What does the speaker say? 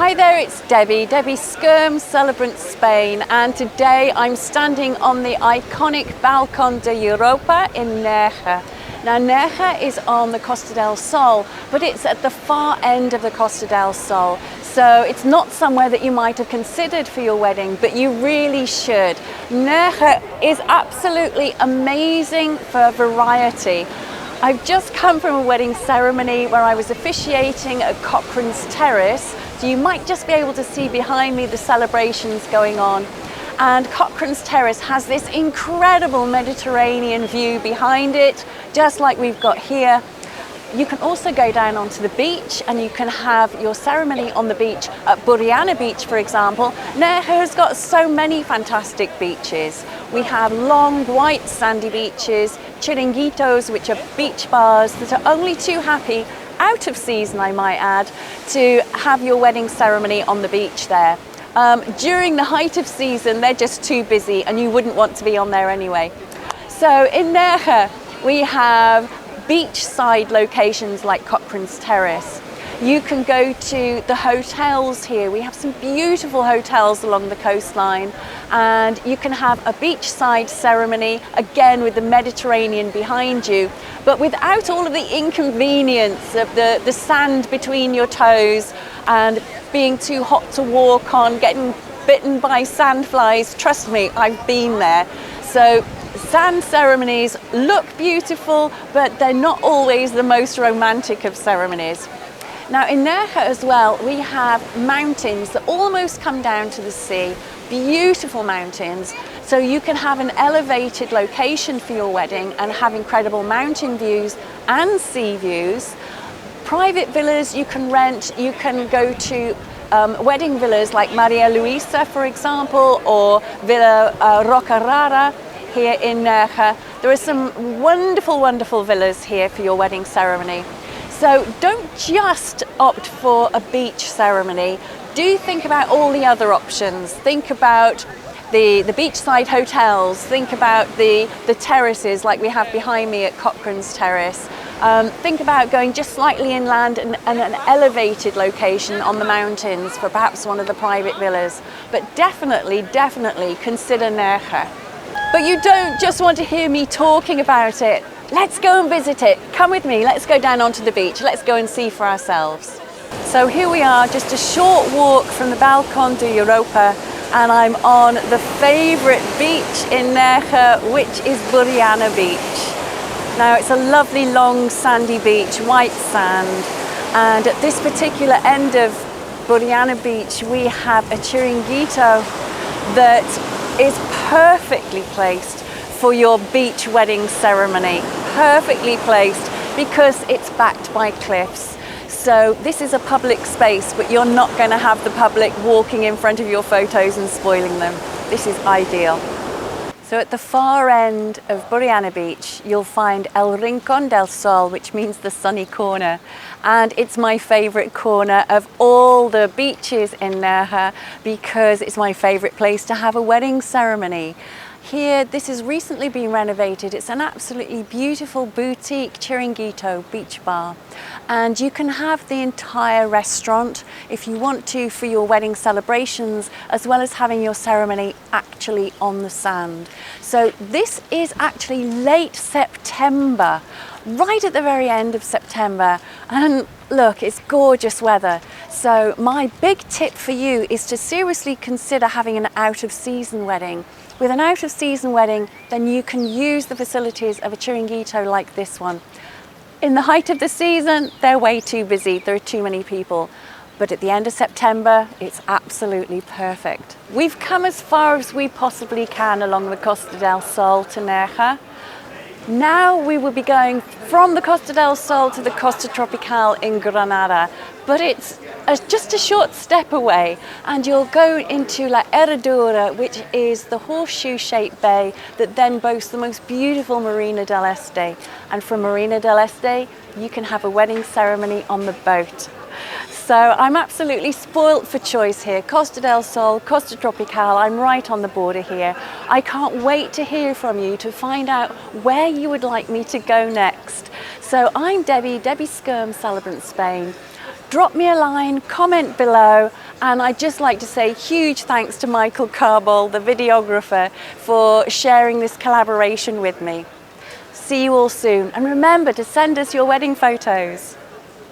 Hi there, it's Debbie Skirm, Celebrant Spain, and today I'm standing on the iconic Balcón de Europa in Nerja. Now Nerja is on the Costa del Sol, but it's at the far end of the Costa del Sol. So it's not somewhere that you might have considered for your wedding, but you really should. Nerja is absolutely amazing for variety. I've just come from a wedding ceremony where I was officiating at Cochran's Terrace, so you might just be able to see behind me the celebrations going on. And Cochran's Terrace has this incredible Mediterranean view behind it, just like we've got here. You can also go down onto the beach and you can have your ceremony on the beach at Buriana Beach, for example. Nerja has got so many fantastic beaches. We have long, white, sandy beaches, chiringuitos, which are beach bars that are only too happy, out of season I might add, to have your wedding ceremony on the beach there. During the height of season, they're just too busy and you wouldn't want to be on there anyway. So in Nerja, we have beachside locations like Cochran's Terrace. You can go to the hotels here. We have some beautiful hotels along the coastline, and you can have a beachside ceremony, again with the Mediterranean behind you, but without all of the inconvenience of the sand between your toes and being too hot to walk on, getting bitten by sandflies. Trust me, I've been there. So sand ceremonies look beautiful, but they're not always the most romantic of ceremonies. Now in Nerja as well, we have mountains that almost come down to the sea, beautiful mountains. So you can have an elevated location for your wedding and have incredible mountain views and sea views. Private villas you can rent, you can go to wedding villas like Maria Luisa, for example, or Villa Roca Rara here in Nerja. There are some wonderful, wonderful villas here for your wedding ceremony. So don't just opt for a beach ceremony. Do think about all the other options. Think about the beachside hotels. Think about the terraces like we have behind me at Cochran's Terrace. Think about going just slightly inland and an elevated location on the mountains for perhaps one of the private villas. But definitely consider Nerja. But you don't just want to hear me talking about it. Let's go and visit it. Come with me, let's go down onto the beach. Let's go and see for ourselves. So here we are, just a short walk from the Balcón de Europa, and I'm on the favourite beach in Nerja, which is Buriana Beach. Now it's a lovely long sandy beach, white sand, and at this particular end of Buriana Beach we have a chiringuito that is perfectly placed for your beach wedding ceremony. Perfectly placed because it's backed by cliffs. So this is a public space, but you're not going to have the public walking in front of your photos and spoiling them. This is ideal. So at the far end of Buriana Beach, you'll find El Rincón del Sol, which means the sunny corner. And it's my favorite corner of all the beaches in Nerja because it's my favorite place to have a wedding ceremony. Here, this has recently been renovated. It's an absolutely beautiful boutique chiringuito beach bar. And you can have the entire restaurant if you want to for your wedding celebrations, as well as having your ceremony actually on the sand. So this is actually late September, right at the very end of September. And look, it's gorgeous weather. So my big tip for you is to seriously consider having an out-of-season wedding. With an out-of-season wedding, then you can use the facilities of a chiringuito like this one. In the height of the season, they're way too busy. There are too many people. But at the end of September, it's absolutely perfect. We've come as far as we possibly can along the Costa del Sol to Nerja. Now we will be going from the Costa del Sol to the Costa Tropical in Granada, but it's just a short step away, and you'll go into La Herradura, which is the horseshoe-shaped bay that then boasts the most beautiful Marina del Este. And from Marina del Este, you can have a wedding ceremony on the boat. So I'm absolutely spoilt for choice here. Costa del Sol, Costa Tropical, I'm right on the border here. I can't wait to hear from you to find out where you would like me to go next. So I'm Debbie Skirm, Celebrant Spain. Drop me a line, comment below, And I'd just like to say huge thanks to Michael Carball, the videographer, for sharing this collaboration with me. See you all soon, and remember to send us your wedding photos.